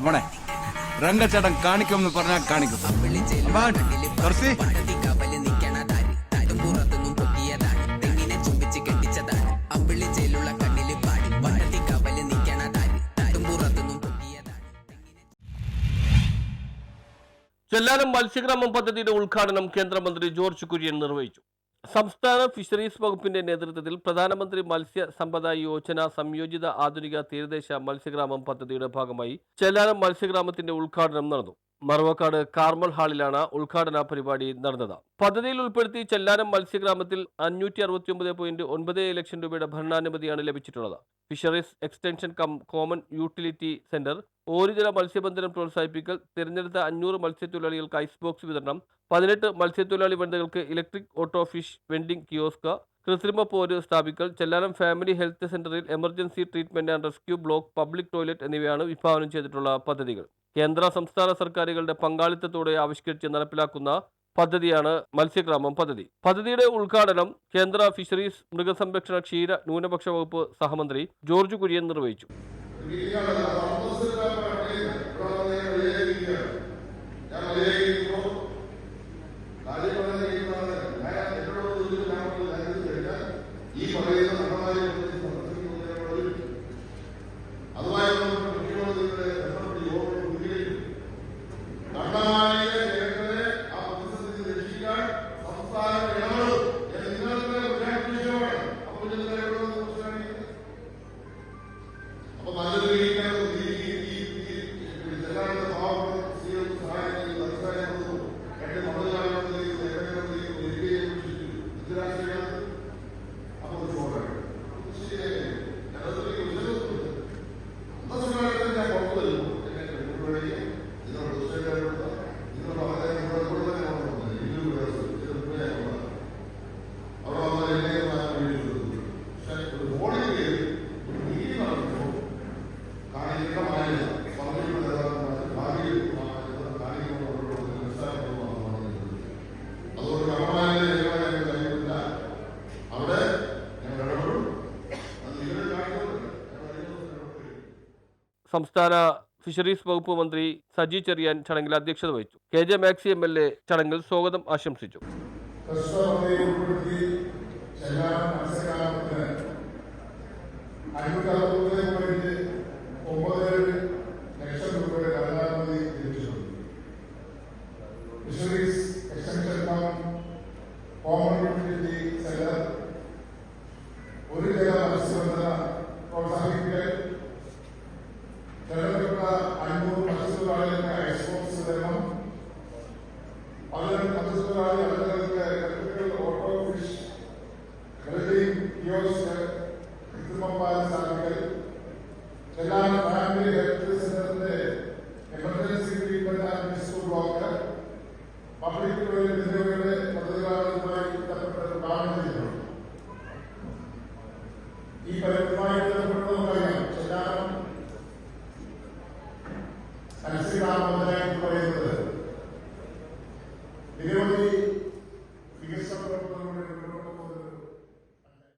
മോനെ രംഗച്ചേട്ടൻ കാണിക്കുമെന്ന് പറഞ്ഞാൽ കാണിക്കും. ചെല്ലാനം മത്സ്യഗ്രാമം പദ്ധതിയുടെ ഉദ്ഘാടനം കേന്ദ്രമന്ത്രി ജോർജ് കുര്യൻ നിർവഹിച്ചു. സംസ്ഥാന ഫിഷറീസ് വകുപ്പിന്റെ നേതൃത്വത്തിൽ പ്രധാനമന്ത്രി മത്സ്യ സമ്പദ യോജന സംയോജിത ആധുനിക തീരദേശ മത്സ്യഗ്രാമം പദ്ധതിയുടെ ഭാഗമായി ചെല്ലാനം മത്സ്യഗ്രാമത്തിന്റെ ഉദ്ഘാടനം നടന്നു. മറവക്കാട് കാർമൽ ഹാളിലാണ് ഉദ്ഘാടന പരിപാടി നടന്നത്. പദ്ധതിയിൽ ഉൾപ്പെടുത്തി ചെല്ലാനം മത്സ്യഗ്രാമത്തിൽ 569.97 ലക്ഷം രൂപയുടെ ഭരണാനുമതിയാണ് ലഭിച്ചിട്ടുള്ളത്. Fisheries extension common utility centre, ഓരുജല മത്സ്യബന്ധനം പ്രോത്സാഹിപ്പിക്കൽ, തിരഞ്ഞെടുത്ത 500 മത്സ്യത്തൊഴിലാളികൾക്ക് ഐസ് ബോക്സ് വിതരണം, 18 മത്സ്യത്തൊഴിലാളി വനിതകൾക്ക് electric auto fish vending kiosk, കൃത്രിമ പോര് സ്ഥാപിക്കൽ, ചെല്ലാനം ഫാമിലി ഹെൽത്ത് സെന്ററിൽ emergency treatment and rescue block, public toilet എന്നിവയാണ് വിഭാവനം ചെയ്തിട്ടുള്ള പദ്ധതികൾ. കേന്ദ്ര സംസ്ഥാന സർക്കാരുകളുടെ പങ്കാളിത്തത്തോടെ ആവിഷ്കരിച്ച് നടപ്പിലാക്കുന്ന പദ്ധതിയാണ് മത്സ്യഗ്രാമം പദ്ധതി. പദ്ധതിയുടെ ഉദ്ഘാടനം കേന്ദ്ര ഫിഷറീസ്, മൃഗസംരക്ഷണ, ക്ഷീര, ന്യൂനപക്ഷ വകുപ്പ് സഹമന്ത്രി ജോർജ് കുര്യൻ നിർവഹിച്ചു. സംസ്ഥാന ഫിഷറീസ് വകുപ്പ് മന്ത്രി സജി ചെറിയാൻ ചടങ്ങിൽ അധ്യക്ഷത വഹിച്ചു. KJ മാക്സി MLA ചടങ്ങിൽ സ്വാഗതം ആശംസിച്ചു.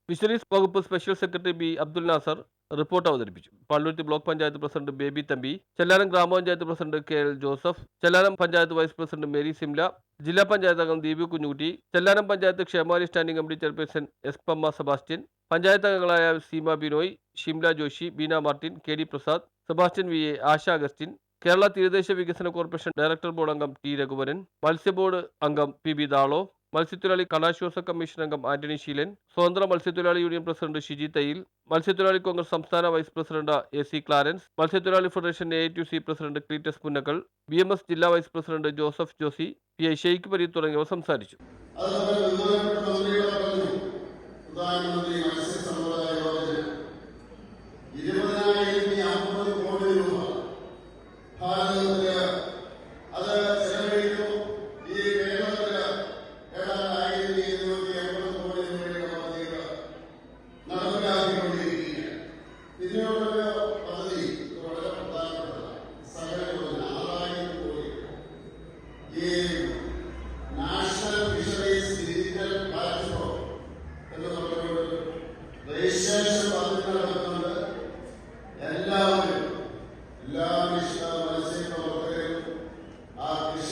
ഫിഷറീസ് വകുപ്പ് special secretary B. Abdul Nasser report അവതരിപ്പിച്ചു. Palluruthy block panchayat president Baby Thampi, Chellanam ഗ്രാമപഞ്ചായത്ത് president KL Joseph, Chellanam panchayat vice president Mary Simla, ജില്ലാ പഞ്ചായത്ത് അംഗം ദീപു കുഞ്ഞുകുട്ടി, ചെല്ലാനം പഞ്ചായത്ത് ക്ഷേമാരി standing committee chairperson S. Pamma Sebastian, panchayat അംഗങ്ങളായ Seema Binoy, Shimla Joshi, Beena Martin, KD Prasad, Sebastian VA, Asha Augustine, Kerala തീരദേശ വികസന കോർപ്പറേഷൻ ഡയറക്ടർ ബോർഡ് അംഗം T. രഘുവരൻ, മത്സ്യബോർഡ് അംഗം PB ദാളോ, മത്സ്യത്തൊഴിലാളി കലാശ്വാസ കമ്മീഷൻ അംഗം ആന്റണി ശീലൻ, സ്വതന്ത്ര മത്സ്യത്തൊഴിലാളി യൂണിയൻ പ്രസിഡന്റ് ഷിജി തയ്യിൽ, മത്സ്യത്തൊഴിലാളി കോൺഗ്രസ് സംസ്ഥാന വൈസ് പ്രസിഡന്റ് AC ക്ലാരൻസ്, മത്സ്യത്തൊഴിലാളി federation AITUC president Cleetus Punnakkal, BMS ജില്ലാ vice president Joseph Josy, PI Sheikh Pareed തുടങ്ങിയവർ സംസാരിച്ചു. നാഷണൽ ഫിഷറീസ് ഡിജിറ്റൽ പ്ലാറ്റ്ഫോം എന്ന് പറഞ്ഞുകൊണ്ട്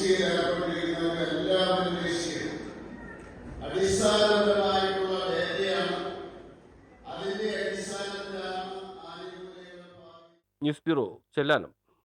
കൃഷിയിൽ ഏർപ്പെട്ടിരിക്കുന്നവരെല്ലാവരും അടിസ്ഥാനപരമായിട്ടുള്ള വേദയാണ്. അതിന്റെ അടിസ്ഥാനത്തിലാണ് ആനുകൂല്യങ്ങൾ. News bureau Chellanam.